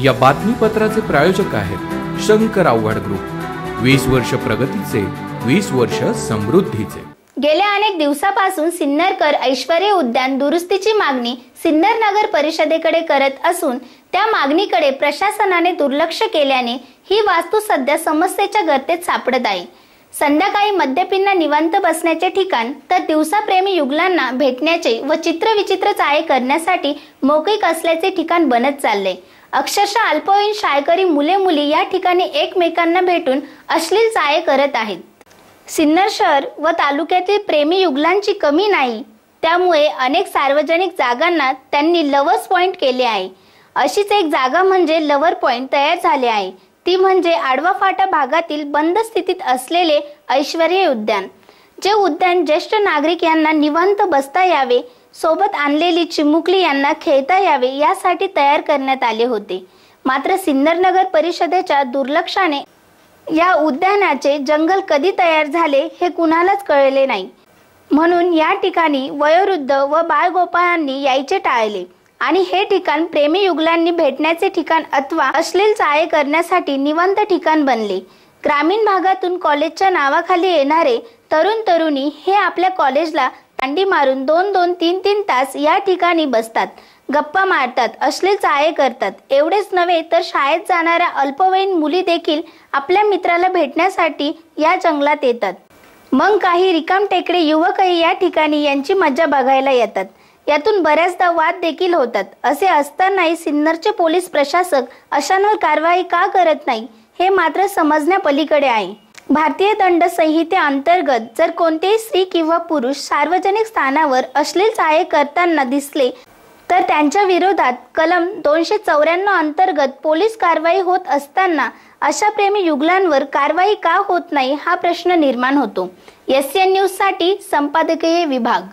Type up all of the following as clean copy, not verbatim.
या बातमीपत्राचे प्रायोजक आहेत शंकर आव्हाड ग्रुप। 20 वर्ष प्रगतीचे, 20 वर्ष समृद्धीचे। गेल्या अनेक दिवसापासून सिन्नरकर ऐश्वर्य उद्यान दुरुस्तीची मागणी सिन्नर नगर परिषदेकडे करत असून त्या मागणीकडे प्रशासनाने दुर्लक्ष केल्याने ही वास्तू सध्या समस्येच्या गर्तेत सापडत आहे। संध्याकाळी मद्यपींना निवांत बसण्याचे ठिकाण तर दिवसाप्रेमी युगलांना भेटण्याचे व चित्रविचित्र चाळे करण्यासाठी मोकळीक असल्याचे ठिकाण बनत चालले। अक्षरशः अल्पवयीन शाळकरी मुले मुली या ठिकाणी एकमेकांना भेटून अश्लील चाळे करत आहेत। सिन्नर शहर व तालुक्यातील प्रेमी युगलांची कमी नाही, त्यामुळे अनेक सार्वजनिक जागांना त्यांनी लव्हर्स पॉइंट केले आहे। अशीच एक जागा म्हणजे लव्हर पॉइंट तयार झाले आहे, ती म्हणजे आडवा फाटा भागातील बंद स्थितीत असलेले ऐश्वर्य उद्यान। जे उद्यान ज्येष्ठ नागरिक यांना निवांत बसता यावे, सोबत आणलेली चिमुकली यांना खेळता यावे यासाठी तयार करण्यात आले होते। मात्र सिन्नर नगर परिषदेच्या दुर्लक्षाने या उद्यानाचे जंगल कधी तयार झाले हे कुणालाच कळले नाही। म्हणून या ठिकाणी वयोवृद्ध व बाळगोपाळांनी यायचे टाळले आणि हे ठिकाण प्रेमी युगलांनी भेटण्याचे ठिकाण अथवा अश्लील चाळे करण्यासाठी निवांत ठिकाण बनले। ग्रामीण भागातून कॉलेजच्या नावाखाली येणारे तरुण तरुणी हे आपल्या कॉलेजला दांडी मारून 2-2, 3-3 तास या ठिकाणी बसतात, गप्पा मारतात, अश्लील चाळे करतात। एवढेच नव्हे तर शाळेत जाणाऱ्या अल्पवयीन मुली देखील आपल्या मित्राला भेटण्यासाठी या जंगलात येतात। मग काही रिकाम टेकडे युवकही या ठिकाणी यांची मजा बघायला येतात। यातून बऱ्याचदा वाद देखील होतात। असे असतानाही सिन्नरचे पोलीस प्रशासक अशांवर कारवाई का करत नाही हे मात्र समजण्यापलीकडे आहे। भारतीय दंड संहितेअंतर्गत जर कोणतेही स्त्री किंवा पुरुष सार्वजनिक स्थानावर अश्लील चाळे करताना दिसले तर त्यांच्या विरोधात कलम 294 अंतर्गत पोलीस कारवाई होत असताना अशा प्रेमी युगलांवर कारवाई का होत नाही हा प्रश्न निर्माण होतो। SN न्यूज साठी संपादकीय विभाग।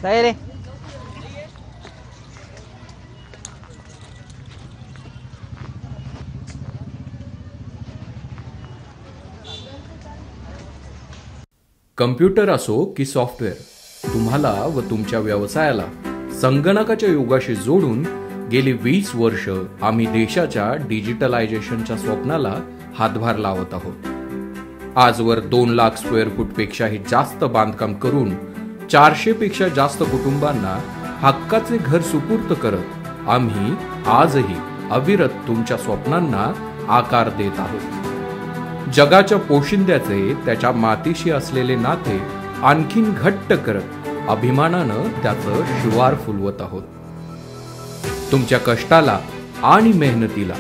रे कम्प्युटर असो की सॉफ्टवेअर, तुम्हाला व तुमच्या व्यवसायाला संगणकाच्या युगाशी जोडून गेली 20 वर्ष आम्ही देशाच्या डिजिटलायझेशनच्या स्वप्नाला हातभार लावत आहोत। आजवर 2 लाख स्क्वेअर फूट पेक्षाही जास्त बांधकाम करून 400 पेक्षा जास्त कुटुंबांना हक्काचे घर सुपूर्द करत आम्ही आजही अविरत तुमच्या स्वप्नांना आकार देत आहोत। जगाच्या पोशिंद्याचे त्याच्या मातीशी असलेले नाते आणखीन घट्ट करत अभिमानानं त्याचं शिवार फुलवत आहोत। तुमच्या कष्टाला आणि मेहनतीला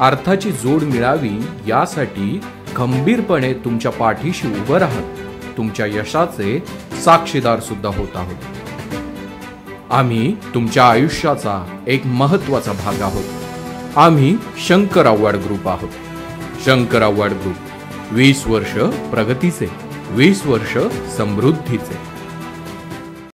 अर्थाची जोड मिळावी यासाठी खंबीरपणे तुमच्या पाठीशी उभं राहत तुमच्या यशाचे साक्षीदार सुद्धा होत आहोत। आम्ही तुमच्या आयुष्याचा एक महत्त्वाचा भाग आहोत। आम्ही शंकर आव्हाड ग्रुप आहोत। शंकर आव्हाड ग्रुप 20 वर्ष प्रगतीचे, 20 वर्ष समृद्धीचे।